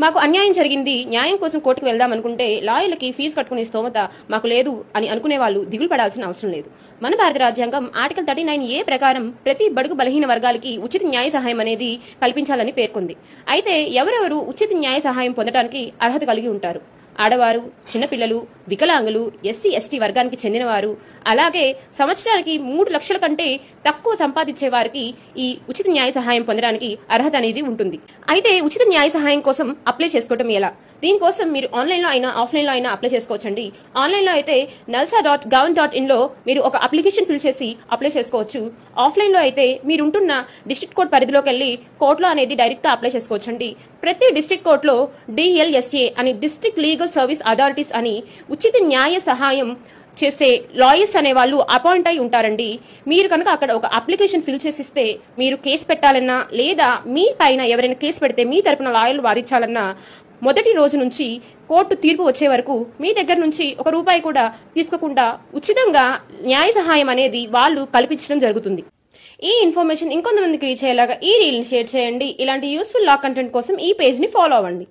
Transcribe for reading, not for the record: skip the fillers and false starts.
మాకు అన్యాయం జరిగింది, న్యాయం కోసం కోర్టుకు వెళ్దాం అనుకుంటే లాయర్లకి ఫీజు కట్టుకునే స్తోమత మాకు లేదు అని అనుకునే వాళ్ళు దిగులు పడాల్సిన అవసరం లేదు. మన భారత రాజ్యాంగం ఆర్టికల్ 39A ప్రకారం ప్రతి బడుగు బలహీన వర్గాలకి ఉచిత న్యాయ సహాయం అనేది కల్పించాలని పేర్కొంది. అయితే ఎవరెవరు ఉచిత న్యాయ సహాయం పొందడానికి అర్హత కలిగి ఉంటారు? ఆడవారు, చిన్నపిల్లలు, వికలాంగులు, ఎస్సీ ఎస్టీ వర్గానికి చెందినవారు, అలాగే సంవత్సరానికి 3 లక్షల కంటే తక్కువ సంపాదించే వారికి ఈ ఉచిత న్యాయ సహాయం పొందడానికి అర్హత అనేది ఉంటుంది. అయితే ఉచిత న్యాయ సహాయం కోసం అప్లై చేసుకోవడం ఎలా? దీనికోసం మీరు ఆన్లైన్లో అయినా ఆఫ్లైన్లో అయినా అప్లై చేసుకోవచ్చండి. ఆన్లైన్లో అయితే nalsa.gov.in లో మీరు ఒక అప్లికేషన్ ఫిల్ చేసి అప్లై చేసుకోవచ్చు. ఆఫ్లైన్లో అయితే మీరుంటున్న డిస్ట్రిక్ట్ కోర్ట్ పరిధిలోకి వెళ్ళి కోర్టులో అనేది డైరెక్ట్గా అప్లై చేసుకోవచ్చండి. ప్రతి డిస్ట్రిక్ట్ కోర్టులో DLSA అని డిస్ట్రిక్ట్ లీగల్ సర్వీస్ అథారిటీస్ అని ఉచిత న్యాయ సహాయం చేసే లాయర్స్ అనే వాళ్ళు అపాయింట్ అయి ఉంటారండి. మీరు కనుక అక్కడ ఒక అప్లికేషన్ ఫిల్ చేసిస్తే మీరు కేసు పెట్టాలన్నా లేదా మీ పైన ఎవరైనా కేసు పెడితే మీ తరపున లాయర్లు వాదించాలన్నా మొదటి రోజు నుంచి కోర్టు తీర్పు వచ్చే వరకు మీ దగ్గర నుంచి ₹1 కూడా తీసుకోకుండా ఉచితంగా న్యాయ సహాయం అనేది వాళ్ళు కల్పించడం జరుగుతుంది. ఈ ఇన్ఫర్మేషన్ ఇంకొంతమందికి రీచ్ అయ్యేలాగా ఈ రీల్ని షేర్ చేయండి. ఇలాంటి యూస్ఫుల్ లా కంటెంట్ కోసం ఈ పేజ్ని ఫాలో అవ్వండి.